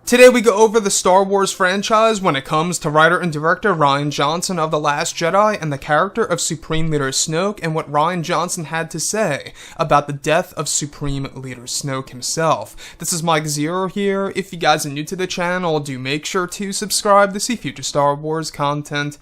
Today we go over the Star Wars franchise when it comes to writer and director Rian Johnson of The Last Jedi and the character of Supreme Leader Snoke and what Rian Johnson had to say about the death of Supreme Leader Snoke himself. This is Mike Zero here. If you guys are new to the channel, do make sure to subscribe to see future Star Wars content.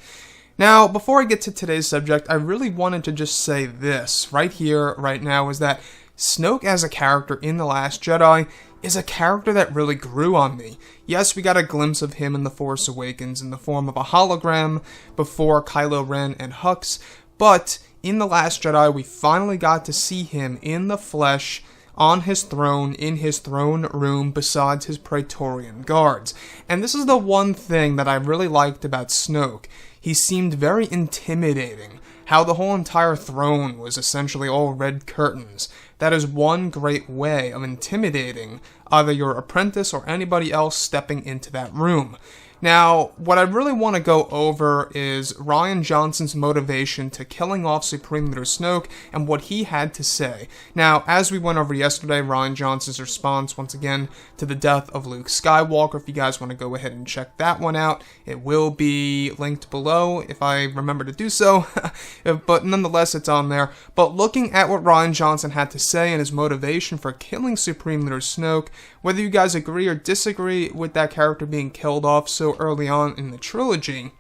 Now, before I get to today's subject, I really wanted to just say this right here, right now, is that Snoke as a character in The Last Jedi is a character that really grew on me. Yes, we got a glimpse of him in The Force Awakens in the form of a hologram before Kylo Ren and Hux, but in The Last Jedi we finally got to see him in the flesh on his throne, in his throne room, besides his Praetorian guards. And this is the one thing that I really liked about Snoke. He seemed very intimidating. How the whole entire throne was essentially all red curtains. That is one great way of intimidating either your apprentice or anybody else stepping into that room. Now, what I really want to go over is Rian Johnson's motivation to killing off Supreme Leader Snoke and what he had to say. Now, as we went over yesterday, Rian Johnson's response, once again, to the death of Luke Skywalker. If you guys want to go ahead and check that one out, it will be linked below if I remember to do so, but nonetheless, it's on there. But looking at what Rian Johnson had to say and his motivation for killing Supreme Leader Snoke, whether you guys agree or disagree with that character being killed off so early on in the trilogy,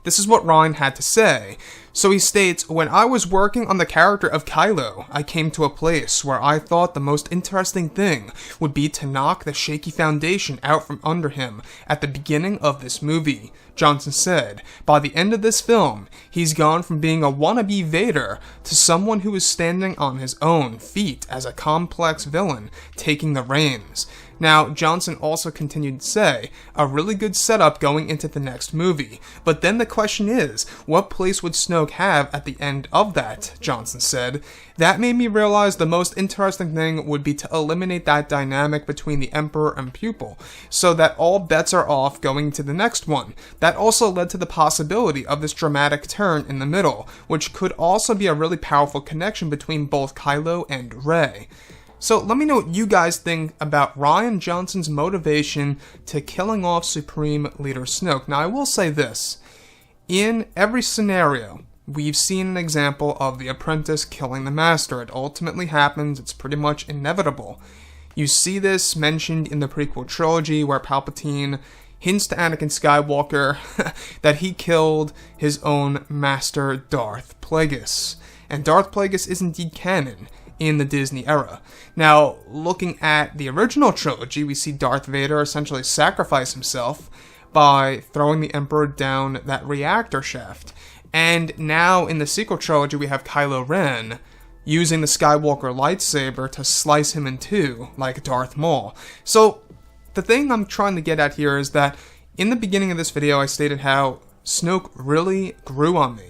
this is what Rian had to say. So he states, "When I was working on the character of Kylo, I came to a place where I thought the most interesting thing would be to knock the shaky foundation out from under him at the beginning of this movie." Johnson said, "By the end of this film, he's gone from being a wannabe Vader to someone who is standing on his own feet as a complex villain, taking the reins." Now, Johnson also continued to say, "A really good setup going into the next movie. But then the question is, what place would Snoke have at the end of that?" Johnson said. "That made me realize the most interesting thing would be to eliminate that dynamic between the Emperor and pupil, so that all bets are off going to the next one. That also led to the possibility of this dramatic turn in the middle, which could also be a really powerful connection between both Kylo and Rey." So let me know what you guys think about Rian Johnson's motivation to killing off Supreme Leader Snoke. Now, I will say this. In every scenario, we've seen an example of the apprentice killing the master. It ultimately happens. It's pretty much inevitable. You see this mentioned in the prequel trilogy where Palpatine hints to Anakin Skywalker that he killed his own master, Darth Plagueis. And Darth Plagueis is indeed canon in the Disney era. Now, looking at the original trilogy, we see Darth Vader essentially sacrifice himself by throwing the Emperor down that reactor shaft. And now in the sequel trilogy, we have Kylo Ren using the Skywalker lightsaber to slice him in two, like Darth Maul. So, the thing I'm trying to get at here is that in the beginning of this video, I stated how Snoke really grew on me.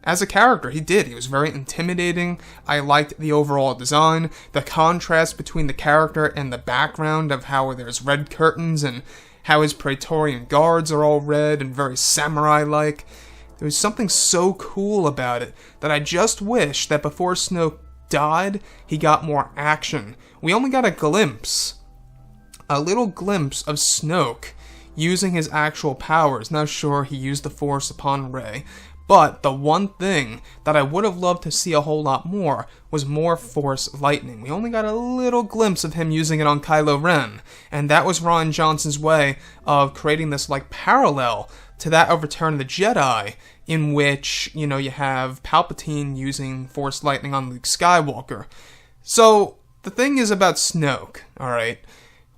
As a character, he did. He was very intimidating. I liked the overall design, the contrast between the character and the background of how there's red curtains and how his Praetorian guards are all red and very samurai-like. There was something so cool about it that I just wish that before Snoke died, he got more action. We only got a little glimpse of Snoke using his actual powers. Now, sure, he used the Force upon Rey, but the one thing that I would have loved to see a whole lot more was more Force lightning. We only got a little glimpse of him using it on Kylo Ren, and that was Rian Johnson's way of creating this like parallel to that of Return of the Jedi, in which, you know, you have Palpatine using Force lightning on Luke Skywalker. So, the thing is about Snoke, alright?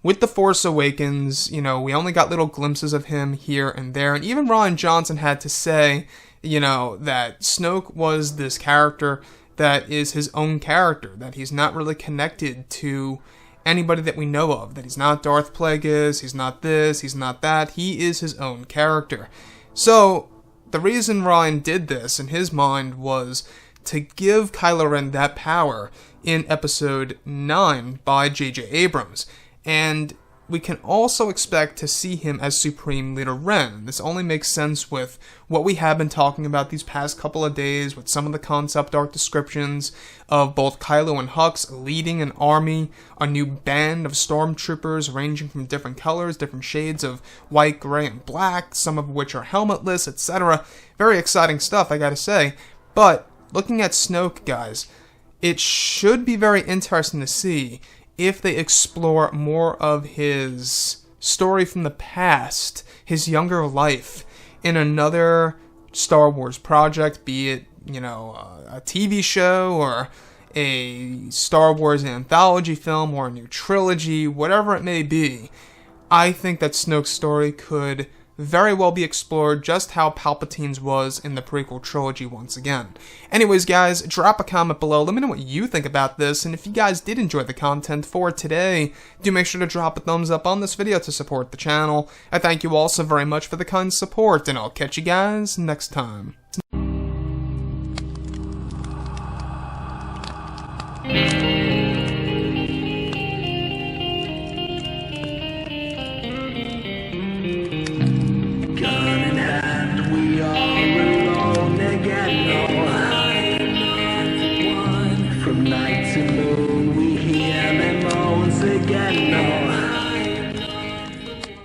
With The Force Awakens, you know, we only got little glimpses of him here and there, and even Rian Johnson had to say, you know, that Snoke was this character that is his own character, that he's not really connected to anybody that we know of, that he's not Darth Plagueis, he's not this, he's not that, he is his own character. So, the reason Rian did this, in his mind, was to give Kylo Ren that power in Episode 9 by J.J. Abrams. And we can also expect to see him as Supreme Leader Ren. This only makes sense with what we have been talking about these past couple of days, with some of the concept art descriptions of both Kylo and Hux leading an army, a new band of stormtroopers ranging from different colors, different shades of white, gray, and black, some of which are helmetless, etc. Very exciting stuff, I gotta say. But looking at Snoke, guys, it should be very interesting to see if they explore more of his story from the past, his younger life, in another Star Wars project, be it, a TV show or a Star Wars anthology film or a new trilogy, whatever it may be. I think that Snoke's story could very well be explored, just how Palpatine's was in the prequel trilogy once again. Anyways, guys, drop a comment below. Let me know what you think about this, and if you guys did enjoy the content for today, do make sure to drop a thumbs up on this video to support the channel. I thank you all so very much for the kind support, and I'll catch you guys next time. From night to moon.